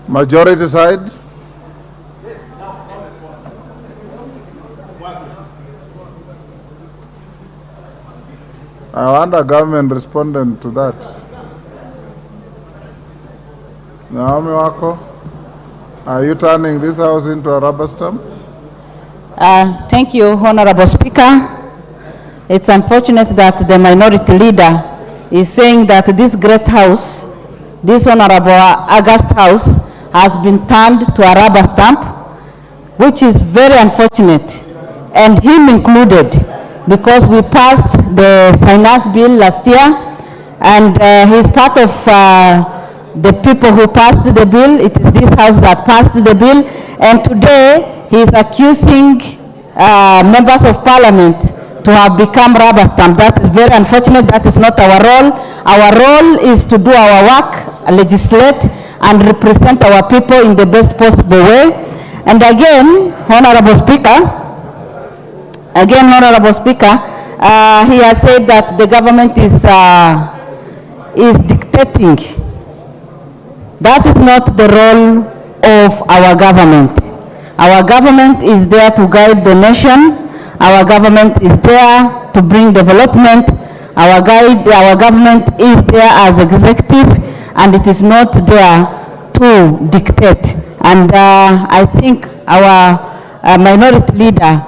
Majority side. I want a government respondent to that. Naomi Wako, are you turning this house into a rubber stamp? Thank you, Honorable Speaker. It's unfortunate that the minority leader is saying that this great house, this Honorable August House, has been turned to a rubber stamp, which is very unfortunate, and him included, because we passed the finance bill last year, and he's part of the people who passed the bill. It is this house that passed the bill, and today he is accusing members of parliament to have become rubber stamp. That is very unfortunate. That is not our role. Our role is to do our work, legislate, and represent our people in the best possible way. And again, Honorable Speaker, he has said that the government is dictating. That is not the role of our government. Our government is there to guide the nation. Our government is there to bring development. Our government is there as executive, and it is not there to dictate. And I think our minority leader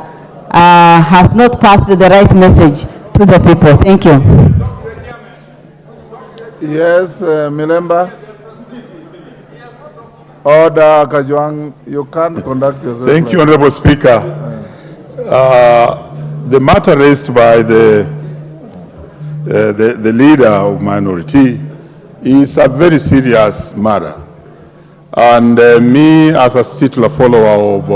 has not passed the right message to the people. Thank you. Yes, Milemba. Order, Kajwang, you can't conduct yourself. Thank you, Honorable Speaker. The matter raised by the leader of minority is a very serious matter. And me, as a titular follower of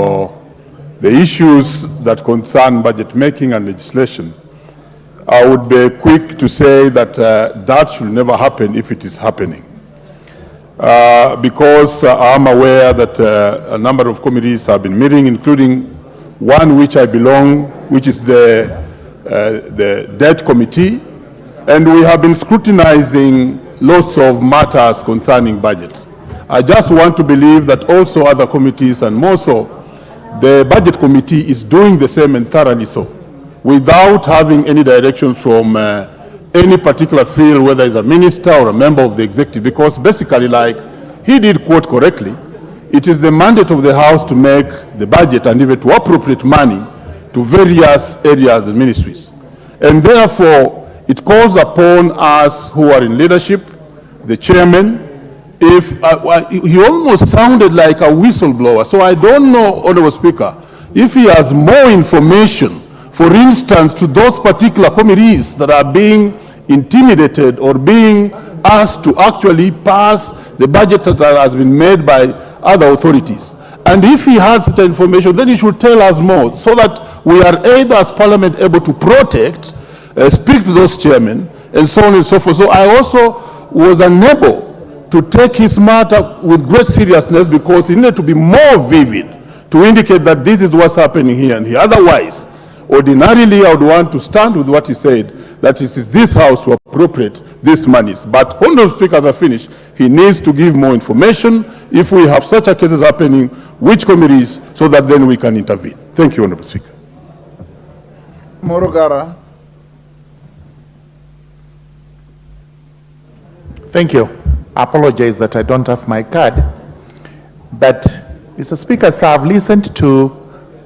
the issues that concern budget making and legislation, I would be quick to say that that should never happen if it is happening. Because I'm aware that a number of committees have been meeting, including one which I belong, which is the Debt Committee, and we have been scrutinizing lots of matters concerning budget. I just want to believe that also other committees, and more so, the Budget Committee is doing the same and thoroughly so, without having any direction from any particular field, whether it's a minister or a member of the executive, because basically, like he did quote correctly, it is the mandate of the House to make the budget and even to appropriate money to various areas and ministries. And therefore, it calls upon us who are in leadership, the chairman, if he almost sounded like a whistleblower. So I don't know, Honorable Speaker, if he has more information, for instance, to those particular committees that are being intimidated or being asked to actually pass the budget that has been made by other authorities. And if he had such information, then he should tell us more, so that we are either as Parliament able to protect, speak to those chairmen, and so on and so forth. So I also was unable to take his matter with great seriousness, because he needed to be more vivid to indicate that this is what's happening here and here. Otherwise, ordinarily, I would want to stand with what he said, that it is this House to appropriate these monies. But Honorable Speaker, as I finish, he needs to give more information if we have such a cases happening, which committees, so that then we can intervene. Thank you, Honorable Speaker. Morogara. Thank you. I apologize that I don't have my card. But, Mr. Speaker, sir, I've listened to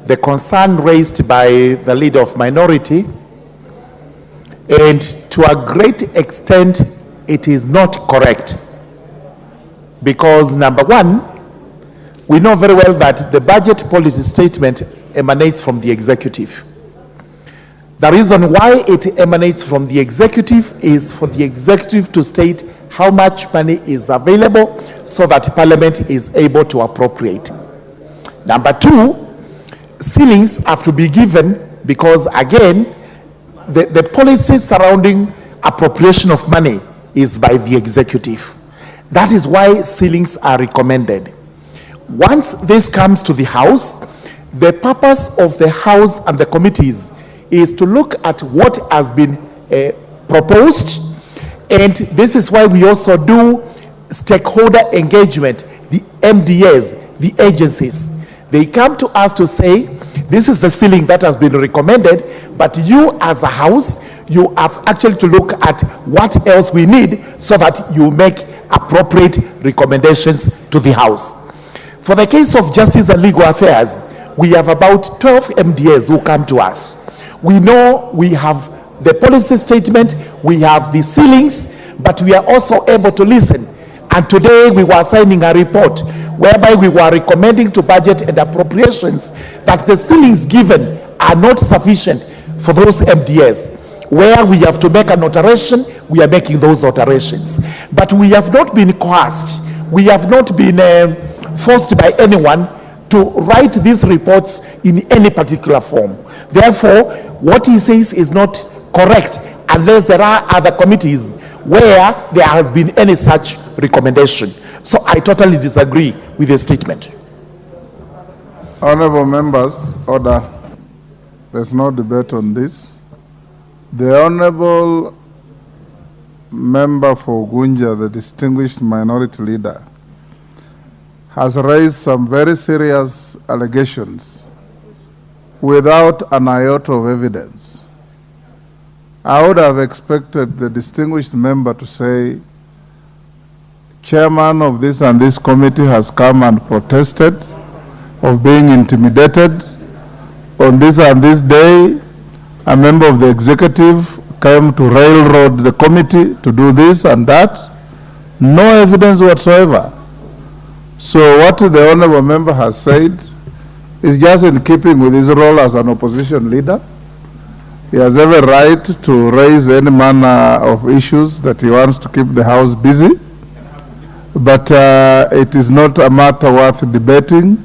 the concern raised by the leader of minority, and to a great extent, it is not correct. Because, number one, we know very well that the budget policy statement emanates from the executive. The reason why it emanates from the executive is for the executive to state how much money is available so that Parliament is able to appropriate. Number two, ceilings have to be given because, again, the policy surrounding appropriation of money is by the executive. That is why ceilings are recommended. Once this comes to the House, the purpose of the House and the committees is to look at what has been proposed, and this is why we also do stakeholder engagement. The MDAs, the agencies. They come to us to say, this is the ceiling that has been recommended, but you as a house, you have actually to look at what else we need so that you make appropriate recommendations to the house. For the case of justice and legal affairs, we have about 12 MDAs who come to us. We know we have the policy statement, we have the ceilings, but we are also able to listen. And today we were signing a report whereby we were recommending to budget and appropriations that the ceilings given are not sufficient for those MDAs. Where we have to make an alteration, we are making those alterations. But we have not been coerced. We have not been forced by anyone to write these reports in any particular form. Therefore, what he says is not correct unless there are other committees where there has been any such recommendation. So I totally disagree with the statement. Honorable members, order. There's no debate on this. The Honorable Member for Gunja, the distinguished minority leader, has raised some very serious allegations without an iota of evidence. I would have expected the distinguished member to say, chairman of this and this committee has come and protested of being intimidated. On this and this day, a member of the executive came to railroad the committee to do this and that. No evidence whatsoever. So what the honorable member has said is just in keeping with his role as an opposition leader. He has every right to raise any manner of issues that he wants to keep the House busy. But it is not a matter worth debating.